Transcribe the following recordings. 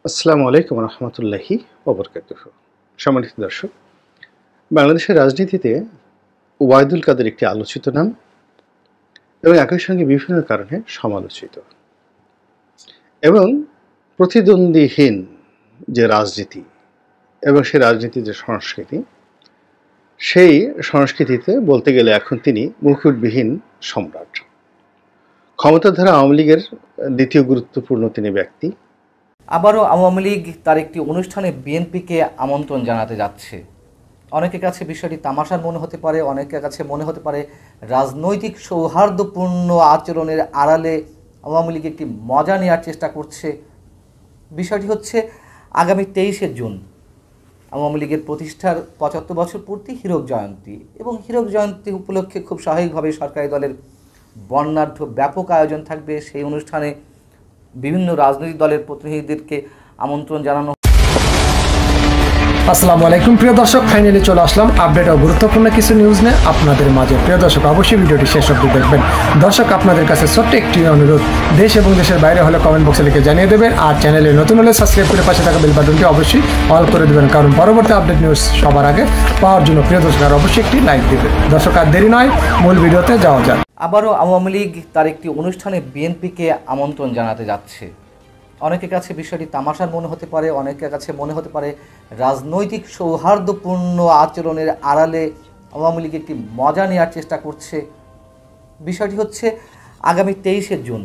আসসালামু আলাইকুম রহমতুল্লাহি ওবরকাতুহ। সম্মানিত দর্শক, বাংলাদেশের রাজনীতিতে ওবায়দুল কাদের একটি আলোচিত নাম এবং একই সঙ্গে বিভিন্ন কারণে সমালোচিত। এবং প্রতিদ্বন্দ্বীহীন যে রাজনীতি এবং সেই রাজনীতির যে সংস্কৃতি, সেই সংস্কৃতিতে বলতে গেলে এখন তিনি মুকুটবিহীন সম্রাট। ক্ষমতাধারা আওয়ামী লীগের দ্বিতীয় গুরুত্বপূর্ণ তিনি ব্যক্তি। আবারও আওয়ামী লীগ তার একটি অনুষ্ঠানে বিএনপিকে আমন্ত্রণ জানাতে যাচ্ছে। অনেকের কাছে বিষয়টি তামাশার মনে হতে পারে, অনেকের কাছে মনে হতে পারে রাজনৈতিক সৌহার্দ্যপূর্ণ আচরণের আড়ালে আওয়ামী লীগ একটি মজা নেওয়ার চেষ্টা করছে। বিষয়টি হচ্ছে আগামী 23শে জুন আওয়ামী লীগের প্রতিষ্ঠার ৭৫ বছর পূর্তি, হীরক জয়ন্তী, এবং হীরক জয়ন্তী উপলক্ষে খুব স্বাভাবিকভাবে সরকারি দলের বর্ণাঢ্য ব্যাপক আয়োজন থাকবে। সেই অনুষ্ঠানে বিভিন্ন রাজনৈতিক দলের প্রতিনিধিদেরকে আমন্ত্রণ জানানো। আসসালামু আলাইকুম প্রিয় দর্শক, ফাইনালি চলে আসলাম আপডেট ও গুরুত্বপূর্ণ কিছু নিউজ নিয়ে আপনাদের মাঝে। প্রিয় দর্শক, অবশ্যই ভিডিওটি শেষ অবধি দেখবেন। দর্শক, আপনাদের কাছে ছোট্ট একটি অনুরোধ, দেশ এবং দেশের বাইরে হলে কমেন্ট বক্সে লিখে জানিয়ে দেবেন, আর চ্যানেলে নতুন হলে সাবস্ক্রাইব করে পাশে থাকা বেল বাটনটি অবশ্যই অল করে দেবেন, কারণ পরবর্তী আপডেট নিউজ সবার আগে পাওয়ার জন্য প্রিয় দর্শক আর অবশ্যই একটি লাইক দেবেন। দর্শক, আর দেরি নয়, মূল ভিডিওতে যাওয়া যাক। আবারও আওয়ামী লীগ তার একটি অনুষ্ঠানে বিএনপিকে আমন্ত্রণ জানাতে যাচ্ছে। অনেকের কাছে বিষয়টি তামাশার মনে হতে পারে, অনেকের কাছে মনে হতে পারে রাজনৈতিক সৌহার্দ্যপূর্ণ আচরণের আড়ালে আওয়ামী লীগ একটি মজা নেওয়ার চেষ্টা করছে। বিষয়টি হচ্ছে আগামী 23শে জুন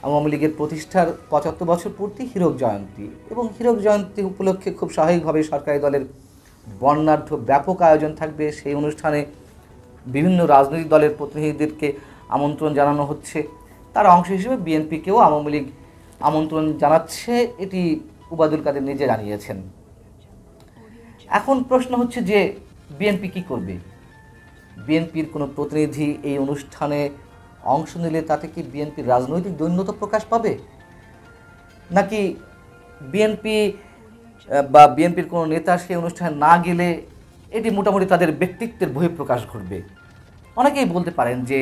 আওয়ামী লীগের প্রতিষ্ঠার ৭৫ বছর পূর্তি, হীরক জয়ন্তী, এবং হীরক জয়ন্তী উপলক্ষে খুব স্বাভাবিকভাবে সরকারি দলের বর্ণাঢ্য ব্যাপক আয়োজন থাকবে। সেই অনুষ্ঠানে বিভিন্ন রাজনৈতিক দলের প্রতিনিধিদেরকে আমন্ত্রণ জানানো হচ্ছে। তার অংশ হিসেবে বিএনপিকেও আওয়ামী লীগ আমন্ত্রণ জানাচ্ছে, এটি ওবায়দুল কাদের নিজে জানিয়েছেন। এখন প্রশ্ন হচ্ছে যে বিএনপি কি করবে? বিএনপির কোনো প্রতিনিধি এই অনুষ্ঠানে অংশ নিলে তাতে কি বিএনপির রাজনৈতিক দৈন্যতা প্রকাশ পাবে, নাকি বিএনপি বা বিএনপির কোনো নেতা সেই অনুষ্ঠানে না গেলে এটি মোটামুটি তাদের ব্যক্তিত্বের বহিঃপ্রকাশ ঘটবে? অনেকেই বলতে পারেন যে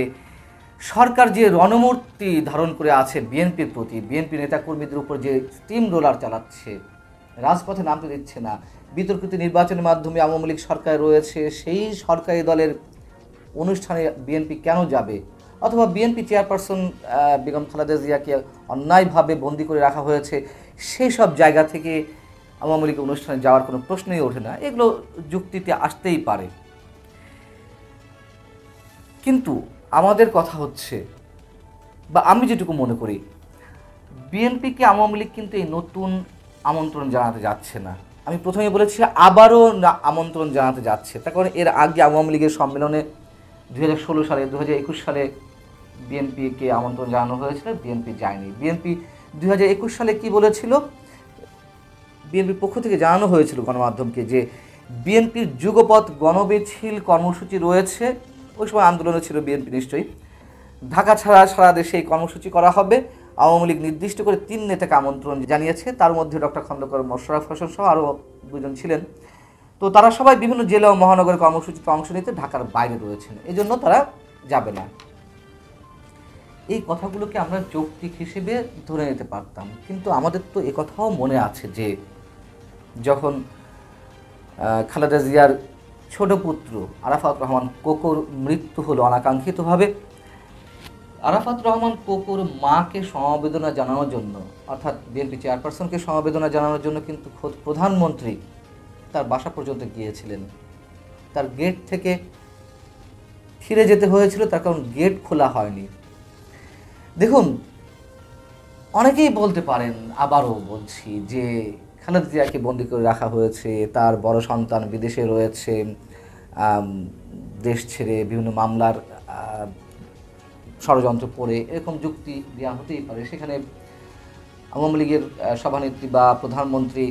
সরকার যে রণমূর্তি ধারণ করে আছে বিএনপির প্রতি, বিএনপি নেতাকর্মীদের উপর যে স্টিম রোলার চালাচ্ছে, রাজপথে নামতে দিচ্ছে না, বিতর্কিত নির্বাচনের মাধ্যমে আওয়ামী লীগ সরকারে রয়েছে, সেই সরকারি দলের অনুষ্ঠানে বিএনপি কেন যাবে? অথবা বিএনপি চেয়ারপারসন বেগম খালেদা জিয়াকে অন্যায়ভাবে বন্দি করে রাখা হয়েছে, সেই সব জায়গা থেকে আওয়ামী লীগ অনুষ্ঠানে যাওয়ার কোনো প্রশ্নই ওঠে না। এগুলো যুক্তিতে আসতেই পারে, কিন্তু আমাদের কথা হচ্ছে, বা আমি যেটুকু মনে করি, বিএনপিকে আওয়ামী লীগ কিন্তু এই নতুন আমন্ত্রণ জানাতে যাচ্ছে না। আমি প্রথমে বলেছি আবারও আমন্ত্রণ জানাতে যাচ্ছে, তার কারণ এর আগে আওয়ামী লীগের সম্মেলনে 2016 সালে 2021 সালে বিএনপিকে আমন্ত্রণ জানানো হয়েছিল, বিএনপি যায়নি। বিএনপি 2021 সালে কি বলেছিল? বিএনপির পক্ষ থেকে জানানো হয়েছিল গণমাধ্যমকে যে বিএনপির যুগপৎ গণমিছিল কর্মসূচি রয়েছে। ওই সময় আন্দোলনে ছিল বিএনপি নিশ্চয়ই। ঢাকা ছাড়া সারা দেশে এই কর্মসূচি করা হবে। আওয়ামী লীগ নির্দিষ্ট করে 3 নেতাকে আমন্ত্রণ জানিয়েছে, তার মধ্যে ডক্টর খন্দকার মোশাররফ হোসেন সহ আরও 2জন ছিলেন। তো তারা সবাই বিভিন্ন জেলা ও মহানগরের কর্মসূচিতে অংশ নিতে ঢাকার বাইরে রয়েছেন, এই জন্য তারা যাবে না। এই কথাগুলোকে আমরা যৌক্তিক হিসেবে ধরে নিতে পারতাম, কিন্তু আমাদের তো এ কথাও মনে আছে যে যখন খালেদা জিয়ার ছোট পুত্র আরাফাত রহমান কোকোর মৃত্যু হলো অনাকাঙ্ক্ষিতভাবে, আরাফাত রহমান কোকোর মাকে সমবেদনা জানানোর জন্য, অর্থাৎ বিএনপি চেয়ারপারসনকে সমবেদনা জানানোর জন্য কিন্তু খোদ প্রধানমন্ত্রী তার বাসা পর্যন্ত গিয়েছিলেন। তার গেট থেকে ফিরে যেতে হয়েছিল, তার কারণ গেট খোলা হয়নি। দেখুন, অনেকেই বলতে পারেন, আবারও বলছি, যে খালেদা জিয়াকে বন্দি করে রাখা হয়েছে, তার বড় সন্তান বিদেশে রয়েছে, দেশ ছেড়ে বিভিন্ন মামলার ষড়যন্ত্র পড়ে, এরকম যুক্তি দেওয়া হতেই পারে। সেখানে আওয়ামী লীগের সভানেত্রী বা প্রধানমন্ত্রী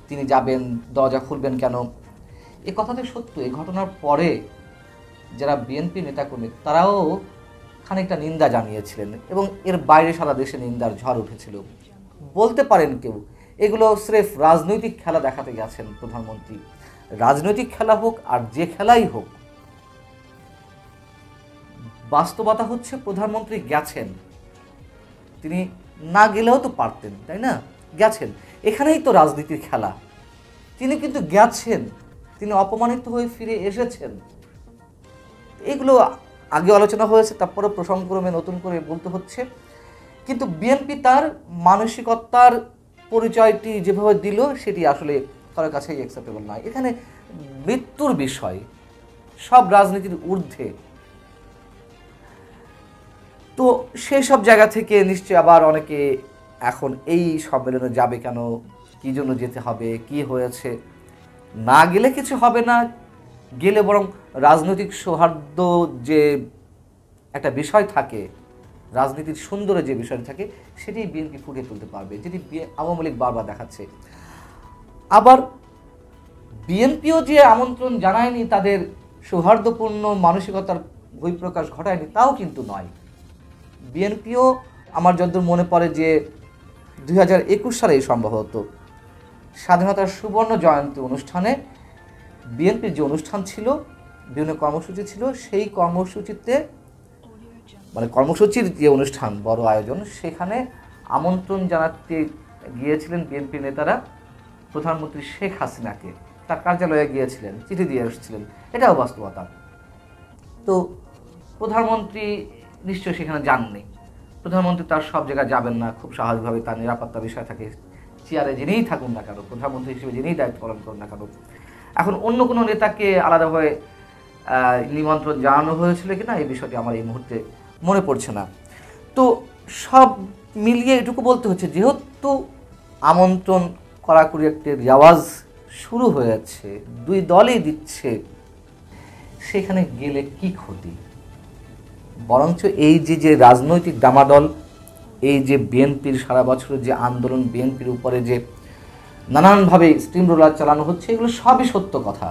তিনি যাবেন, দরজা খুলবেন কেন? এ কথাটা সত্য। এই ঘটনার পরে যারা বিএনপি নেতাকর্মী তারাও খানিকটা নিন্দা জানিয়েছিলেন, এবং এর বাইরে সারা দেশে নিন্দার ঝড় উঠেছিল। বলতে পারেন কেউ এগুলো স্রেফ রাজনৈতিক খেলা দেখাতে গেছেন প্রধানমন্ত্রী। রাজনৈতিক খেলা হোক আর যে খেলাই হোক, বাস্তবতা হচ্ছে প্রধানমন্ত্রী গেছেন, তিনি না গেলেও তো পারতেন, তাই না? গেছেন, এখানেই তো রাজনীতির খেলা। তিনি কিন্তু গেছেন, তিনি অপমানিত হয়ে ফিরে এসেছেন। এগুলো আগে আলোচনা হয়েছে, তারপরে প্রসঙ্গক্রমে নতুন করে বলতে হচ্ছে। কিন্তু বিএনপি তার মানসিকতার পরিচয়টি যেভাবে দিল সেটি আসলে কারোর কাছেই অ্যাকসেপ্টেবল নয়। এখানে মৃত্যুর বিষয় সব রাজনীতির ঊর্ধ্বে। তো সেই সব জায়গা থেকে নিশ্চয়ই আবার অনেকে এখন এই সম্মেলনে যাবে কেন, কী জন্য যেতে হবে, কি হয়েছে, না গেলে কিছু হবে না, গেলে বরং রাজনৈতিক সৌহার্দ্য যে একটা বিষয় থাকে, রাজনীতির সুন্দরে যে বিষয় থাকে, সেটি বিএনপি ফুটিয়ে তুলতে পারবে, যেটি আওয়ামী লীগ বারবার দেখাচ্ছে। আবার বিএনপিও যে আমন্ত্রণ জানায়নি, তাদের সৌহার্দ্যপূর্ণ মানসিকতার বহিঃপ্রকাশ ঘটায়নি, তাও কিন্তু নয়। বিএনপিও আমার যতদূর মনে পড়ে যে 2021 সালে সম্ভবত স্বাধীনতার সুবর্ণ জয়ন্তী অনুষ্ঠানে বিএনপির যে অনুষ্ঠান ছিল, বিভিন্ন কর্মসূচি ছিল, সেই কর্মসূচিতে মানে কর্মসূচির যে অনুষ্ঠান, বড় আয়োজন, সেখানে আমন্ত্রণ জানাতে গিয়েছিলেন বিএনপি নেতারা প্রধানমন্ত্রী শেখ হাসিনাকে, তার কার্যালয়ে গিয়েছিলেন, চিঠি দিয়ে এসেছিলেন, এটাও বাস্তবতা। তো প্রধানমন্ত্রী নিশ্চয়ই সেখানে যাননি। প্রধানমন্ত্রী তার সব জায়গায় যাবেন না, খুব স্বাভাবিকভাবে তার নিরাপত্তা বিষয় থাকে, চেয়ারে যিনিই থাকুন না কেন, প্রধানমন্ত্রী হিসেবে যিনিই দায়িত্ব পালন করুন না কেন। এখন অন্য কোনো নেতাকে আলাদাভাবে নিমন্ত্রণ জানানো হয়েছিল কিনা এই বিষয়টি আমার এই মুহূর্তে মনে পড়ছে না। তো সব মিলিয়ে এটুকু বলতে হচ্ছে, যেহেতু আমন্ত্রণ কড়াকড়ি একটি রেওয়াজ শুরু হয়েছে, দুই দলই দিচ্ছে, সেখানে গেলে কি ক্ষতি? বরঞ্চ এই যে রাজনৈতিক ডামাডল, এই যে বিএনপির সারা বছরের যে আন্দোলন, বিএনপির উপরে যে নানানভাবে স্টিম রোলার চালানো হচ্ছে, এগুলো সবই সত্য কথা।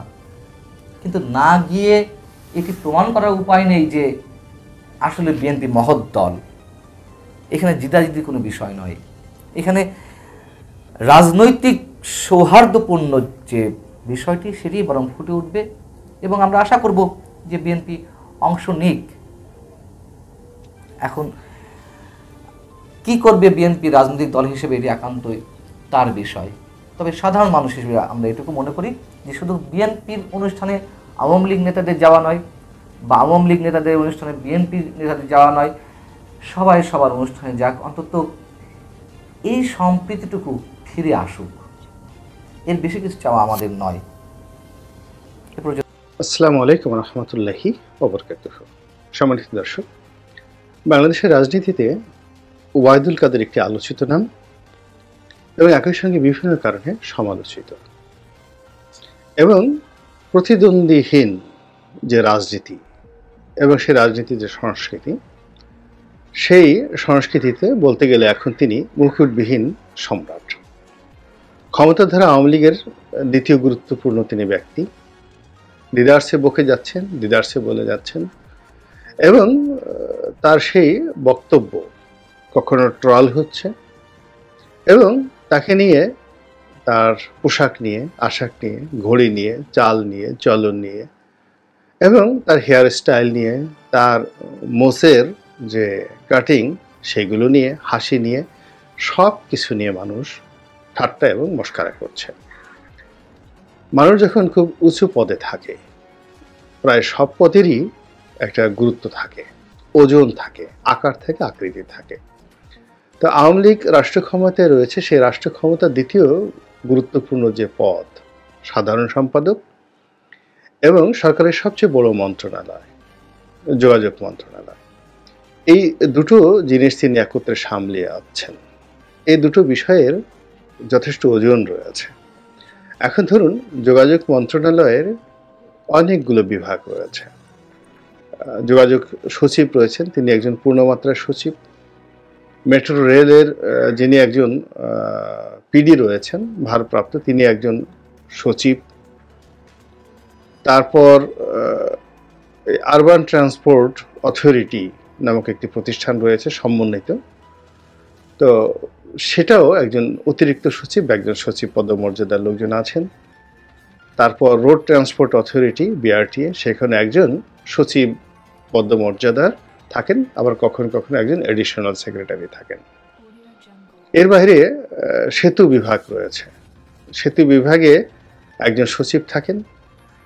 কিন্তু না গিয়ে এটি প্রমাণ করার উপায় নেই যে আসলে বিএনপি মহৎ দল। এখানে জিদাজিদির কোনো বিষয় নয়, এখানে রাজনৈতিক সৌহার্দ্যপূর্ণ যে বিষয়টি সেটি বরং ফুটে উঠবে, এবং আমরা আশা করব যে বিএনপি অংশ নিক। এখন কি করবে বিএনপি রাজনৈতিক দল হিসেবে, এটি একান্তই তার বিষয়। তবে সাধারণ মানুষ হিসেবে আমরা এটুকু মনে করি যে শুধু বিএনপির অনুষ্ঠানে আওয়ামী লীগ নেতাদের যাওয়া নয়, বা আওয়ামী লীগ নেতাদের অনুষ্ঠানে বিএনপির নেতাদের যাওয়া নয়, সবাই সবার অনুষ্ঠানে যাক, অন্তত এই সম্প্রীতিটুকু ফিরে আসুক, এর বেশি কিছু চাওয়া আমাদের নয়। আসসালামু আলাইকুম রহমতুল্লাহি ওয়া বারাকাতুহু। সম্মানিত দর্শক, বাংলাদেশের রাজনীতিতে ওবায়দুল কাদের একটি আলোচিত নাম এবং একই সঙ্গে বিভিন্ন কারণে সমালোচিত, এবং প্রতিদ্বন্দ্বীহীন যে রাজনীতি এবং সেই রাজনীতির যে সংস্কৃতি, সেই সংস্কৃতিতে বলতে গেলে এখন তিনি মুকুটবিহীন সম্রাট। ক্ষমতাধারা আওয়ামী লীগের দ্বিতীয় গুরুত্বপূর্ণ তিনি ব্যক্তি। দিদারসে বকে যাচ্ছেন, দিদারসে বলে যাচ্ছেন, এবং তার সেই বক্তব্য কখনো ট্রল হচ্ছে, এবং তাকে নিয়ে, তার পোশাক নিয়ে, আশাক নিয়ে, ঘড়ি নিয়ে, চাল নিয়ে, চলন নিয়ে, এবং তার হেয়ার স্টাইল নিয়ে, তার মোসের যে কাটিং সেগুলো নিয়ে, হাসি নিয়ে, সব কিছু নিয়ে মানুষ ঠাট্টা এবং মস্করা করছে। মানুষ যখন খুব উঁচু পদে থাকে, প্রায় সব পদেরই একটা গুরুত্ব থাকে, ওজন থাকে, আকার থেকে আকৃতি থাকে। তো আওয়ামী লীগ রাষ্ট্র ক্ষমতায় রয়েছে, সেই রাষ্ট্র ক্ষমতার দ্বিতীয় গুরুত্বপূর্ণ যে পদ, সাধারণ সম্পাদক, এবং সরকারের সবচেয়ে বড় মন্ত্রণালয় যোগাযোগ মন্ত্রণালয়, এই দুটো জিনিস তিনি একত্রে সামলিয়ে আছেন। এই দুটো বিষয়ের যথেষ্ট ওজন রয়েছে। এখন ধরুন, যোগাযোগ মন্ত্রণালয়ের অনেকগুলো বিভাগ রয়েছে। যোগাযোগ সচিব রয়েছেন, তিনি একজন পূর্ণমাত্রার সচিব। মেট্রো রেলের যিনি একজন পিডি রয়েছেন ভারপ্রাপ্ত, তিনি একজন সচিব। তারপর আরবান ট্রান্সপোর্ট অথরিটি নামক একটি প্রতিষ্ঠান রয়েছে সমন্বিত, তো সেটাও একজন অতিরিক্ত সচিব, একজন সচিব পদমর্যাদার লোকজন আছেন। তারপর রোড ট্রান্সপোর্ট অথরিটি বিআরটিএ, সেখানে একজন সচিব পদমর্যাদার থাকেন, আবার কখনো কখনো একজন এডিশনাল সেক্রেটারি থাকেন। এর বাইরে সেতু বিভাগ রয়েছে। সেতু বিভাগে একজন সচিব থাকেন,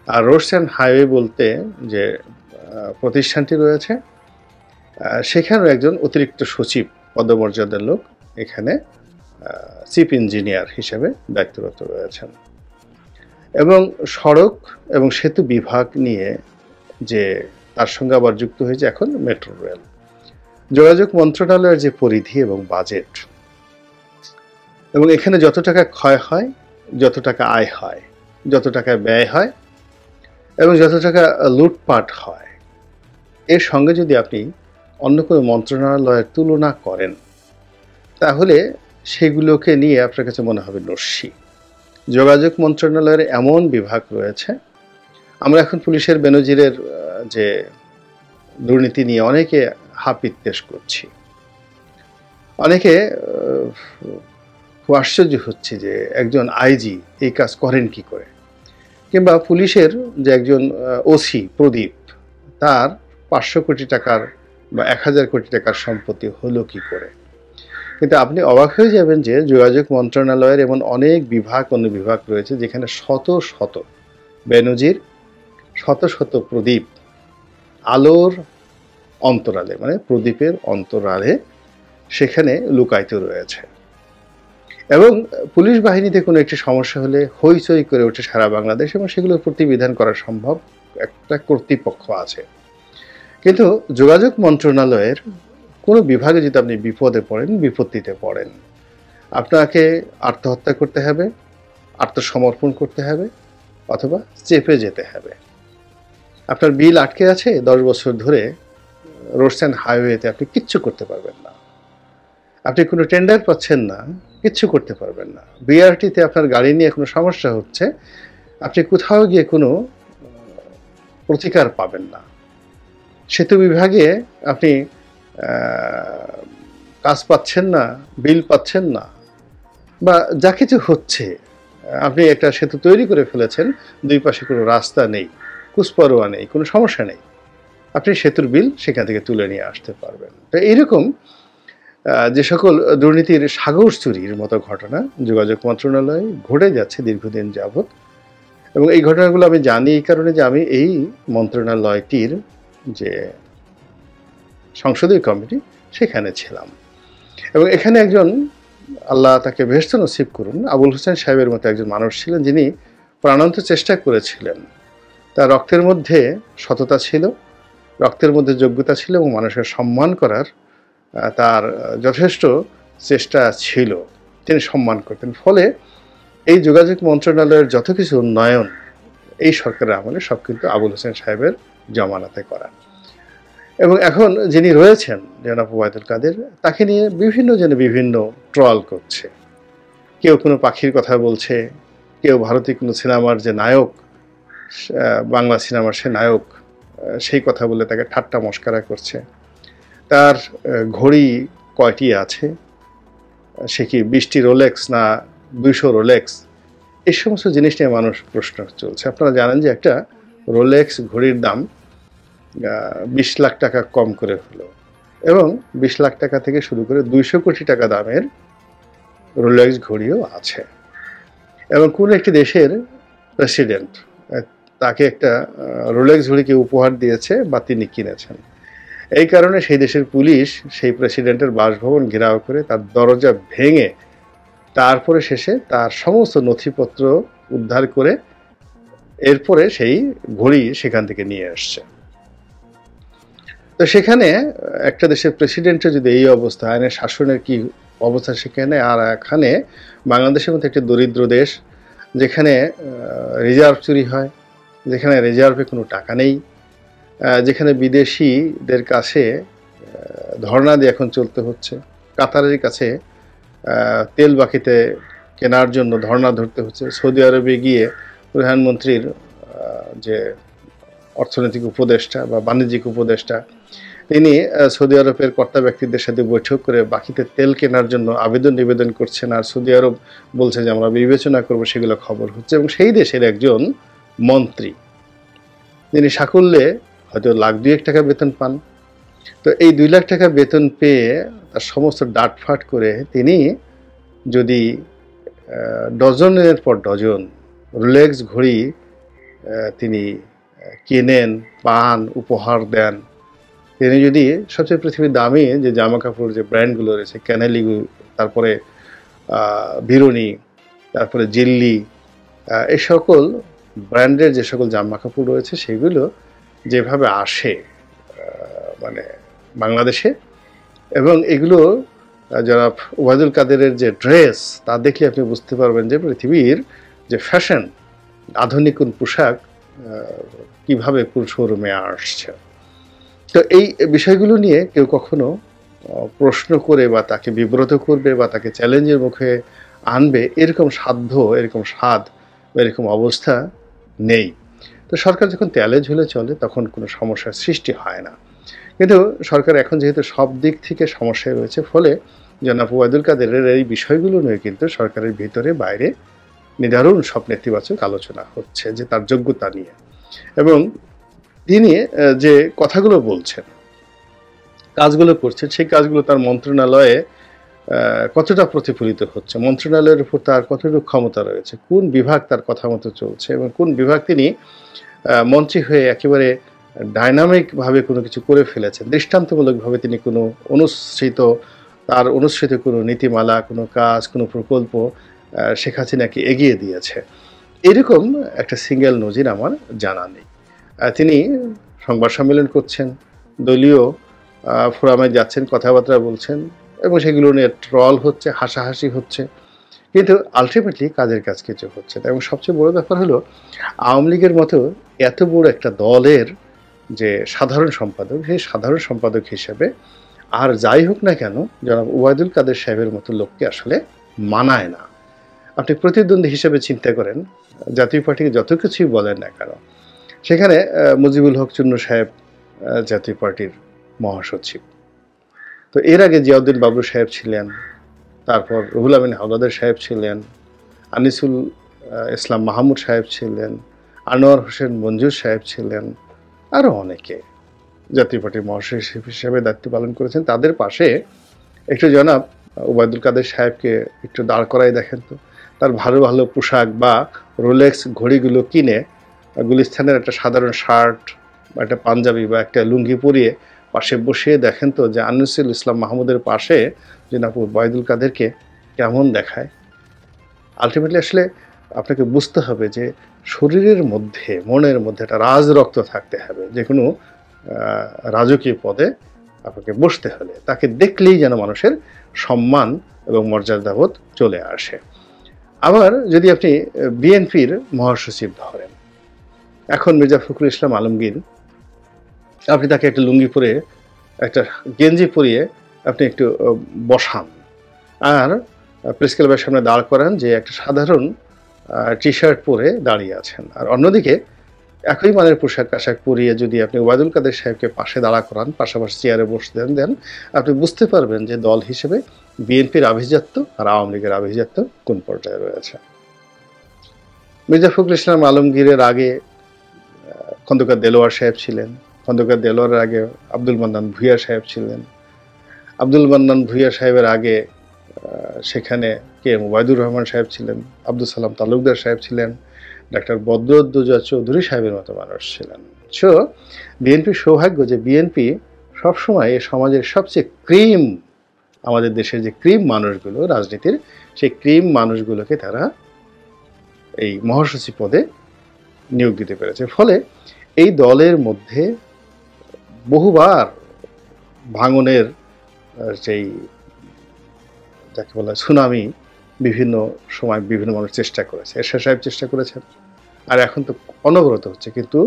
আর রোডস অ্যান্ড হাইওয়ে বলতে যে প্রতিষ্ঠানটি রয়েছে সেখানেও একজন অতিরিক্ত সচিব পদমর্যাদার লোক এখানে চিফ ইঞ্জিনিয়ার হিসেবে দায়িত্বরত রয়েছেন। এবং সড়ক এবং সেতু বিভাগ নিয়ে যে তার সঙ্গে আবার যুক্ত হয়েছে এখন মেট্রো রেল। যোগাযোগ মন্ত্রণালয়ের যে পরিধি এবং বাজেট, এবং এখানে যত টাকা ক্ষয় হয়, যত টাকা আয় হয়, যত টাকা ব্যয় হয় এবং যত টাকা লুটপাট হয়, এর সঙ্গে যদি আপনি অন্য কোনো মন্ত্রণালয়ের তুলনা করেন তাহলে সেগুলোকে নিয়ে আপনার কাছে মনে হবে নস্যি। যোগাযোগ মন্ত্রণালয়ের এমন বিভাগ রয়েছে, আমরা এখন পুলিশের বেনজিরের যে দুর্নীতি নিয়ে অনেকে হাপিত্তেশ করছি, অনেকে খুব আশ্চর্য হচ্ছে যে একজন আইজি এই কাজ করেন কি করে, কিংবা পুলিশের যে একজন ওসি প্রদীপ, তার 500 কোটি টাকার বা 1000 কোটি টাকার সম্পত্তি হলো কি করে। কিন্তু আপনি অবাক হয়ে যাবেন যে যোগাযোগ মন্ত্রণালয়ের এমন অনেক বিভাগ, অনুবিভাগ রয়েছে যেখানে শত শত বেনজির, শত শত প্রদীপ আলোর অন্তরালে, মানে প্রদীপের অন্তরালে সেখানে লুকায়িত রয়েছে। এবং পুলিশ বাহিনীতে কোনো একটি সমস্যা হলে হইচই করে ওঠে সারা বাংলাদেশ, এবং সেগুলো প্রতিবিধান করা সম্ভব একটা কর্তৃপক্ষ আছে। কিন্তু যোগাযোগ মন্ত্রণালয়ের কোনো বিভাগে যদি আপনি বিপদে পড়েন, বিপত্তিতে পড়েন, আপনাকে আত্মহত্যা করতে হবে, আত্মসমর্পণ করতে হবে, অথবা চেপে যেতে হবে। আপনার বিল আটকে আছে 10 বছর ধরে, রোডস অ্যান্ড হাইওয়েতে আপনি কিচ্ছু করতে পারবেন না। আপনি কোনো টেন্ডার পাচ্ছেন না, কিচ্ছু করতে পারবেন না। বিআরটিতে আপনার গাড়ি নিয়ে কোনো সমস্যা হচ্ছে, আপনি কোথাও গিয়ে কোনো প্রতিকার পাবেন না। সেতু বিভাগে আপনি কাজ পাচ্ছেন না, বিল পাচ্ছেন না, বা যা কিছু হচ্ছে, আপনি একটা সেতু তৈরি করে ফেলেছেন, দুই পাশে কোনো রাস্তা নেই, কুচপরোয়া নেই, কোনো সমস্যা নেই, আপনি সেতুর বিল সেখান থেকে তুলে নিয়ে আসতে পারবেন। তো এইরকম যে সকল দুর্নীতির সাগর চুরির মতো ঘটনা যোগাযোগ মন্ত্রণালয়ে ঘটে যাচ্ছে দীর্ঘদিন যাবৎ, এবং এই ঘটনাগুলো আমি জানি এই কারণে যে আমি এই মন্ত্রণালয়টির যে সংসদীয় কমিটি সেখানে ছিলাম। এবং এখানে একজন, আল্লাহ তাকে বেহেশত নসিব করুন, আবুল হোসেন সাহেবের মতো একজন মানুষ ছিলেন যিনি প্রাণান্ত চেষ্টা করেছিলেন। তার রক্তের মধ্যে সততা ছিল, রক্তের মধ্যে যোগ্যতা ছিল, এবং মানুষের সম্মান করার তার যথেষ্ট চেষ্টা ছিল, তিনি সম্মান করতেন। ফলে এই যোগাযোগ মন্ত্রণালয়ের যত কিছু উন্নয়ন এই সরকারের আমলে সব কিন্তু আবুল হোসেন সাহেবের জমানাতে করা। এবং এখন যিনি রয়েছেন জনাব ওবায়দুল কাদের, তাকে নিয়ে বিভিন্ন জনে বিভিন্ন ট্রল করছে। কেউ কোনো পাখির কথা বলছে, কেউ ভারতীয় কোনো সিনেমার যে নায়ক, বাংলা সিনেমার সে নায়ক, সেই কথা বলে তাকে ঠাট্টা মস্করা করছে। তার ঘড়ি কয়টি আছে, সে কি 20টি রোলেক্স না 200 রোলেক্স, এই সমস্ত জিনিস নিয়ে মানুষ প্রশ্ন চলছে। আপনারা জানেন যে একটা রোলেক্স ঘড়ির দাম 20 লাখ টাকা কম করে হলো, এবং 20 লাখ টাকা থেকে শুরু করে 200 কোটি টাকা দামের রোলেক্স ঘড়িও আছে। এবং কোন একটি দেশের প্রেসিডেন্ট তাকে একটা রোলেক্স ঘড়িকে উপহার দিয়েছে বা তিনি কিনেছেন। এই কারণে সেই দেশের পুলিশ সেই প্রেসিডেন্টের বাসভবন ঘেরাও করে তার দরজা ভেঙে তারপরে শেষে তার সমস্ত নথিপত্র উদ্ধার করে এরপরে সেই ঘড়ি সেখান থেকে নিয়ে আসছে। তো সেখানে একটা দেশের প্রেসিডেন্টের যদি এই অবস্থা, আইনের শাসনের কি অবস্থা সেখানে, আর এখানে বাংলাদেশের মতো একটি দরিদ্র দেশ যেখানে রিজার্ভ চুরি হয়, যেখানে রিজার্ভে কোনো টাকা নেই, যেখানে বিদেশিদের কাছে ধর্ণা দিয়ে এখন চলতে হচ্ছে, কাতারের কাছে তেল বাকিতে কেনার জন্য ধর্ণা ধরতে হচ্ছে, সৌদি আরবে গিয়ে প্রধানমন্ত্রীর যে অর্থনৈতিক উপদেষ্টা বা বাণিজ্যিক উপদেষ্টা, তিনি সৌদি আরবের কর্তা ব্যক্তিদের সাথে বৈঠক করে বাকিতে তেল কেনার জন্য নিবেদন করছেন, আর সৌদি আরব বলছে যে আমরা বিবেচনা করব, সেগুলো খবর হচ্ছে। এবং সেই দেশের একজন মন্ত্রী যিনি সাকুল্যে হয়তো লাখ 2 টাকা বেতন পান, তো এই 2 লাখ টাকা বেতন পেয়ে তার সমস্ত ডাটফাট করে তিনি যদি ডজনের পর ডজন রোলেক্স ঘড়ি তিনি কেনেন, পান, উপহার দেন, তিনি যদি সবচেয়ে পৃথিবীর দামি যে জামা কাপড় যে ব্র্যান্ডগুলো রয়েছে, ক্যানেলি, তারপরে বিরুনি, তারপরে জিল্লি, এই সকল ব্র্যান্ডের যে সকল জামা কাপড় রয়েছে সেগুলো যেভাবে আসে মানে বাংলাদেশে, এবং এগুলো যারা ওবায়দুল কাদেরের যে ড্রেস তা দেখলে আপনি বুঝতে পারবেন যে পৃথিবীর যে ফ্যাশন, আধুনিক কোন পোশাক কিভাবে কোন শোরুমে আসছে। তো এই বিষয়গুলো নিয়ে কেউ কখনো প্রশ্ন করে বা তাকে বিব্রত করবে বা তাকে চ্যালেঞ্জের মুখে আনবে এরকম সাধ্য, এরকম স্বাদ, এরকম অবস্থা নেই। তো সরকার যখন তেলে ঝুলে চলে তখন কোনো সমস্যার সৃষ্টি হয় না। কিন্তু সরকার এখন যেহেতু সব দিক থেকে সমস্যায় রয়েছে, ফলে জনাব ওবায়দুল কাদেরের এই বিষয়গুলো নিয়ে কিন্তু সরকারের ভিতরে বাইরে নিদারুণ সব নেতিবাচক আলোচনা হচ্ছে যে তার যোগ্যতা নিয়ে, এবং তিনি যে কথাগুলো বলছেন, কাজগুলো করছেন, সেই কাজগুলো তার মন্ত্রণালয়ে কতটা প্রতিফলিত হচ্ছে, মন্ত্রণালয়ের উপর তার কতটুকু ক্ষমতা রয়েছে, কোন বিভাগ তার কথা মতো চলছে, এবং কোন বিভাগ তিনি মন্ত্রী হয়ে একেবারে ডাইনামিকভাবে কোনো কিছু করে ফেলেছেন, দৃষ্টান্তমূলকভাবে তিনি কোনো অনুসৃত কোনো নীতিমালা, কোনো কাজ, কোনো প্রকল্প শেখ হাসিনাকে এগিয়ে দিয়েছে, এরকম একটা সিঙ্গেল নজির আমার জানা নেই। তিনি সংবাদ সম্মেলন করছেন, দলীয় ফোরামে যাচ্ছেন, কথাবার্তা বলছেন, এবং সেগুলো নিয়ে ট্রল হচ্ছে, হাসাহাসি হচ্ছে, কিন্তু আলটিমেটলি কাজের কাজ কিছু হচ্ছে না। এবং সবচেয়ে বড় ব্যাপার হলো আওয়ামী লীগের মতো এত বড় একটা দলের যে সাধারণ সম্পাদক, সেই সাধারণ সম্পাদক হিসেবে আর যাই হোক না কেন জনাব ওবায়দুল কাদের সাহেবের মতো লোককে আসলে মানায় না। আপনি প্রতিদ্বন্দ্বী হিসেবে চিন্তা করেন, জাতীয় পার্টিকে যত কিছুই বলেন না কেন, সেখানে মুজিবুল হক চুন্নু সাহেব জাতীয় পার্টির মহাসচিব, তো এর আগে জিয়াউদ্দিন বাবু সাহেব ছিলেন, তারপর রুহুল আমিন হাওলাদার সাহেব ছিলেন, আনিসুল ইসলাম মাহমুদ সাহেব ছিলেন, আনোয়ার হোসেন মঞ্জুর সাহেব ছিলেন, আরও অনেকে জাতীয় পার্টির মহাসচিব হিসেবে দায়িত্ব পালন করেছেন। তাদের পাশে একটু জনাব ওবায়দুল কাদের সাহেবকে একটু দাঁড় করাই দেখেন তো, তার ভালো ভালো পোশাক বা রোলেক্স ঘড়িগুলো কিনে গুলিস্তানের একটা সাধারণ শার্ট বা একটা পাঞ্জাবি বা একটা লুঙ্গি পরিয়ে পাশে বসিয়ে দেখেন তো যে আনিসুল ইসলাম মাহমুদের পাশে জনাব ওবায়দুল কাদেরকে কেমন দেখায়। আলটিমেটলি আসলে আপনাকে বুঝতে হবে যে শরীরের মধ্যে, মনের মধ্যে একটা রাজরক্ত থাকতে হবে, যে কোনো রাজকীয় পদে আপনাকে বসতে হলে তাকে দেখলেই যেন মানুষের সম্মান এবং মর্যাদাবোধ চলে আসে। আবার যদি আপনি বিএনপির মহাসচিব ধরেন, এখন মির্জা ফখরুল ইসলাম আলমগীর, আপনি তাকে একটা লুঙ্গি পরে, একটা গেঞ্জি পরিয়ে আপনি একটু বসান, আর প্রেস ক্লাবের সামনে দাঁড় করান যে একটা সাধারণ টি শার্ট পরে দাঁড়িয়ে আছেন, আর অন্যদিকে একই মানের পোশাক আশাক পরিয়ে যদি আপনি ওবায়দুল কাদের সাহেবকে পাশে দাঁড়া করান, পাশাপাশি চেয়ারে বসতে দেন, আপনি বুঝতে পারবেন যে দল হিসেবে বিএনপির আভিজাত্য আর আওয়ামী লীগের আভিজাত্য কোন পর্যায়ে রয়েছে। মির্জা ফখরুল ইসলাম আলমগীরের আগে খন্দকার দেলোয়ার সাহেব ছিলেন, খন্দকার দেলোয়ারের আগে আব্দুল মান্নান ভূঁইয়া সাহেব ছিলেন, আব্দুল মান্নান ভূঁইয়া সাহেবের আগে সেখানে কে ওবায়দুর রহমান সাহেব ছিলেন, আব্দুল সালাম তালুকদার সাহেব ছিলেন, ডাক্তার বদরুদ্দোজা চৌধুরী সাহেবের মতো মানুষ ছিলেন। সো বিএনপির সৌভাগ্য যে বিএনপি সবসময় এই সমাজের সবচেয়ে ক্রিম, আমাদের দেশের যে ক্রিম মানুষগুলো রাজনীতির, সেই ক্রিম মানুষগুলোকে তারা এই মহাসচিব পদে নিয়োগ দিতে পেরেছে। ফলে এই দলের মধ্যে বহুবার ভাঙনের যেই যাকে বলা সুনামি বিভিন্ন সময় বিভিন্ন মানুষ চেষ্টা করেছে, এরশাদ সাহেব চেষ্টা করেছেন, আর এখন তো অনবরত হচ্ছে, কিন্তু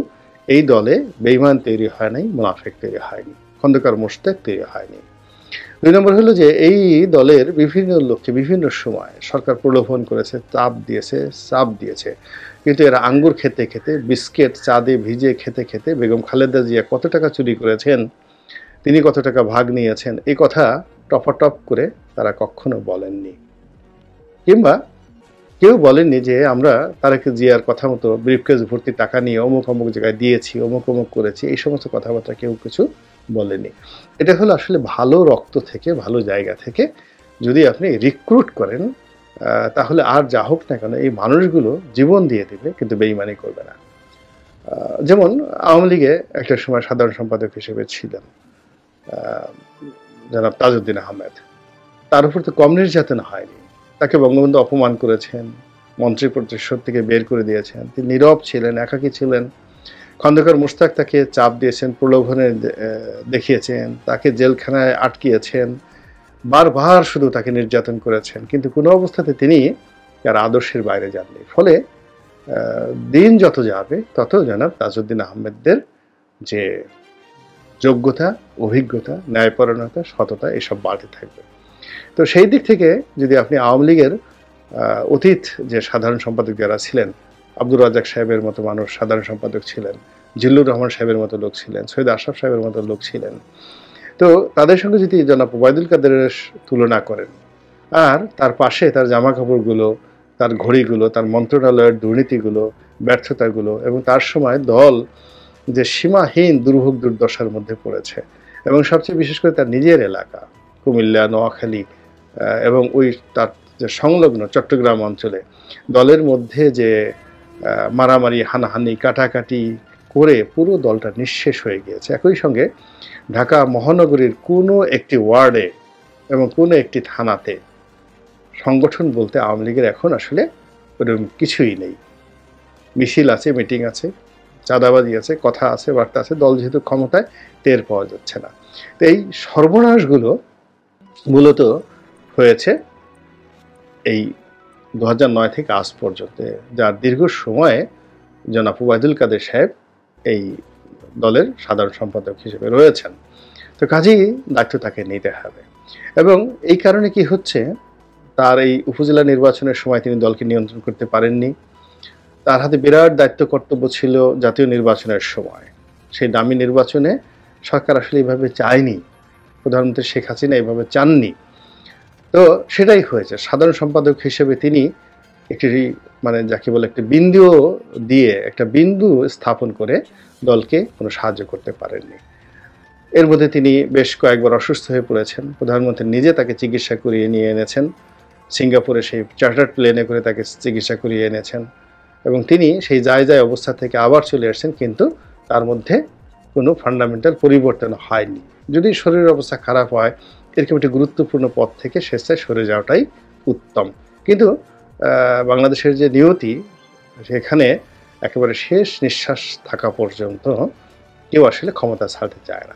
এই দলে বেঈমান তৈরি হয় নাই, মুনাফিক তৈরি হয়নি, খন্দকার মোশতাক তৈরি হয়নি। দুই নম্বর হলো যে এই দলের বিভিন্ন লোককে বিভিন্ন সময় সরকার প্রলোভন করেছে, চাপ দিয়েছে, কিন্তু এরা আঙ্গুর খেতে খেতে, বিস্কিট চাঁদে ভিজে খেতে খেতে বেগম খালেদা জিয়া কত টাকা চুরি করেছেন, তিনি কত টাকা ভাগ নিয়েছেন, এই কথা টপাটপ করে তারা কখনো বলেননি, কিংবা কেউ বলেননি যে আমরা তারেক জিয়ার কথা মতো ব্রিফকেস ভর্তি টাকা নিয়ে অমুক অমুক জায়গায় দিয়েছি, অমুক অমুক করেছি, এই সমস্ত কথাবার্তা কেউ কিছু বলেনি। এটা হলো আসলে ভালো রক্ত থেকে, ভালো জায়গা থেকে যদি আপনি রিক্রুট করেন তাহলে আর যা হোক না কেন এই মানুষগুলো জীবন দিয়ে দিবে, কিন্তু বেইমানি করবে না। যেমন আওয়ামী লীগে একটা সময় সাধারণ সম্পাদক হিসেবে ছিলেন জনাব তাজউদ্দিন আহমেদ। তার উপর তো কম নির্যাতন হয়নি। তাকে বঙ্গবন্ধু অপমান করেছেন, মন্ত্রী পরিষদ থেকে বের করে দিয়েছেন, তিনি নীরব ছিলেন, একাকী ছিলেন। খন্দকার মুশতাক তাকে চাপ দিয়েছেন, প্রলোভনে দেখিয়েছেন, তাকে জেলখানায় আটকিয়েছেন, বারবার শুধু তাকে নির্যাতন করেছেন, কিন্তু কোনো অবস্থাতে তিনি তার আদর্শের বাইরে যাননি। ফলে দিন যত যাবে তত জনাব তাজউদ্দিন আহমেদদের যে যোগ্যতা, অভিজ্ঞতা, ন্যায়পরায়ণতা, সততা এসব বাড়তে থাকবে। তো সেই দিক থেকে যদি আপনি আওয়ামী লীগের অতীত যে সাধারণ সম্পাদক যারা ছিলেন, আব্দুর রাজ্জাক সাহেবের মতো মানুষ সাধারণ সম্পাদক ছিলেন, জিল্লুর রহমান সাহেবের মতো লোক ছিলেন, সৈয়দ আশরাফ সাহেবের মতো লোক ছিলেন, তো তাদের সঙ্গে যদি জনাব ওবায়দুল কাদেরের তুলনা করেন, আর তার পাশে তার জামা কাপড়গুলো, তার ঘড়িগুলো, তার মন্ত্রণালয়ের দুর্নীতিগুলো, ব্যর্থতাগুলো, এবং তার সময় দল যে সীমাহীন দুর্ভোগ দুর্দশার মধ্যে পড়েছে, এবং সবচেয়ে বিশেষ করে তার নিজের এলাকা কুমিল্লা, নোয়াখালী এবং ওই তার যে সংলগ্ন চট্টগ্রাম অঞ্চলে দলের মধ্যে যে মারামারি, হানাহানি, কাটাকাটি করে পুরো দলটা নিঃশেষ হয়ে গিয়েছে। একই সঙ্গে ঢাকা মহানগরীর কোনো একটি ওয়ার্ডে এবং কোনো একটি থানাতে সংগঠন বলতে আওয়ামী লীগের এখন আসলে ওরকম কিছুই নেই। মিছিল আছে, মিটিং আছে, চাঁদাবাজি আছে, কথা আছে, বার্তা আছে, দল যেহেতু ক্ষমতায় টের পাওয়া যাচ্ছে না। তো এই সর্বনাশগুলো মূলত হয়েছে এই 2009 থেকে আজ পর্যন্ত, যার দীর্ঘ সময়ে জনাব ওবায়দুল কাদের সাহেব এই দলের সাধারণ সম্পাদক হিসেবে রয়েছেন। তো কাজেই দায়িত্ব তাকে নিতে হবে। এবং এই কারণে কি হচ্ছে, তার এই উপজেলা নির্বাচনের সময় তিনি দলকে নিয়ন্ত্রণ করতে পারেননি। তার হাতে বিরাট দায়িত্ব কর্তব্য ছিল জাতীয় নির্বাচনের সময়। সেই দামি নির্বাচনে সরকার আসলে এইভাবে চায়নি, প্রধানমন্ত্রী শেখ হাসিনা এইভাবে চাননি। তো সেটাই হয়েছে। সাধারণ সম্পাদক হিসেবে তিনি একটি মানে যাকে বলে একটি বিন্দু দিয়ে একটা বিন্দু স্থাপন করে দলকে কোনো সাহায্য করতে পারেননি। এর মধ্যে তিনি বেশ কয়েকবার অসুস্থ হয়ে পড়েছেন। প্রধানমন্ত্রী নিজে তাকে চিকিৎসা করিয়ে নিয়ে এনেছেন, সিঙ্গাপুরে সেই চার্টার্ড প্লেনে করে তাকে চিকিৎসা করিয়ে এনেছেন, এবং তিনি সেই যায় অবস্থা থেকে আবার চলে আসছেন, কিন্তু তার মধ্যে কোনো ফান্ডামেন্টাল পরিবর্তন হয়নি। যদি শরীরের অবস্থা খারাপ হয়, এরকম একটি গুরুত্বপূর্ণ পদ থেকে স্বেচ্ছায় সরে যাওয়াটাই উত্তম। কিন্তু বাংলাদেশের যে নিয়তি, সেখানে একেবারে শেষ নিঃশ্বাস থাকা পর্যন্ত কেউ আসলে ক্ষমতা ছাড়তে চায় না।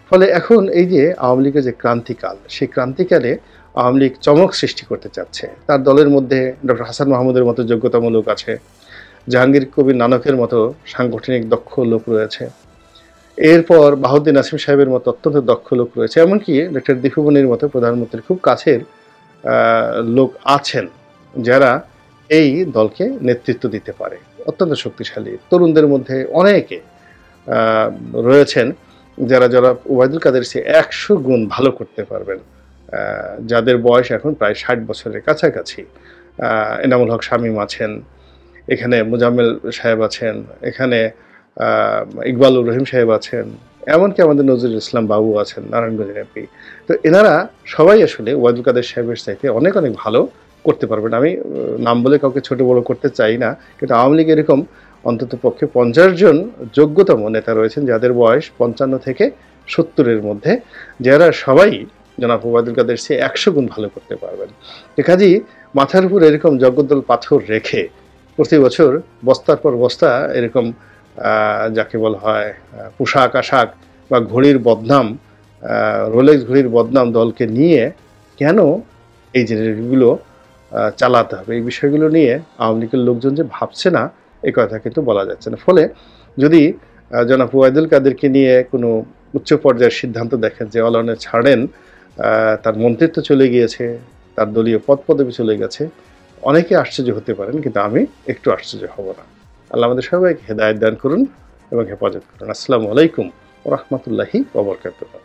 ফলে এখন এই যে আওয়ামী লীগের যে ক্রান্তিকাল, সেই ক্রান্তিকালে আওয়ামী লীগ চমক সৃষ্টি করতে চাচ্ছে। তার দলের মধ্যে ডক্টর হাসান মাহমুদের মতো যোগ্যতম লোক আছে, জাহাঙ্গীর কবির নানকের মতো সাংগঠনিক দক্ষ লোক রয়েছে, এরপর বাহাউদ্দিন নাসিম সাহেবের মতো অত্যন্ত দক্ষ লোক রয়েছে, এমনকি ডক্টর দীপুমনির মতো প্রধানমন্ত্রীর খুব কাছের লোক আছেন যারা এই দলকে নেতৃত্ব দিতে পারে, অত্যন্ত শক্তিশালী। তরুণদের মধ্যে অনেকে রয়েছেন যারা ওবায়দুল কাদের চেয়ে 100 গুণ ভালো করতে পারবেন, যাদের বয়স এখন প্রায় 60 বছরের কাছাকাছি। এনামুল হক শামীম আছেন, এখানে মুজাম্মেল সাহেব আছেন, এখানে ইকবালুর রহিম সাহেব আছেন, এমনকি আমাদের নজরুল ইসলাম বাবু আছেন, নারায়ণগঞ্জের এমপি। তো এনারা সবাই আসলে ওবায়দুল কাদের সাহেবের চাইতে অনেক অনেক ভালো করতে পারবেন। আমি নাম বলে কাউকে ছোট বড় করতে চাই না, কিন্তু আওয়ামী লীগ এরকম অন্তত পক্ষে 50 জন যোগ্যতম নেতা রয়েছেন যাদের বয়স 55 থেকে 70-এর মধ্যে, যারা সবাই জনাব ওবায়দুল কাদের চেয়ে 100 গুণ ভালো করতে পারবেন। কাজেই মাথার উপর এরকম জগদ্দল পাথর রেখে প্রতি বছর বস্তার পর বস্তা এরকম যাকে বলা হয় পোশাক আশাক বা ঘড়ির বদনাম, রোলেক্স ঘড়ির বদনাম দলকে নিয়ে কেন এই জিনিসগুলো চালাতে হবে, এই বিষয়গুলো নিয়ে আওয়ামী লীগের লোকজন যে ভাবছে না, এই কথা কিন্তু বলা যাচ্ছে না। ফলে যদি জনাব ওবায়দুল কাদেরকে নিয়ে কোনো উচ্চ পর্যায়ের সিদ্ধান্ত দেখেন যে অলনে ছাড়েন, তার মন্ত্রিত্ব চলে গিয়েছে, তার দলীয় পদ পদবি চলে গেছে, অনেকে আশ্চর্য হতে পারেন, কিন্তু আমি একটু আশ্চর্য হব না। আল্লাহ আমাদের সবাইকে হেদায়েত দান করুন এবং হেফাজত করুন। আসসালামু আলাইকুম ওয়া রাহমাতুল্লাহি ওয়া বারাকাতুহু।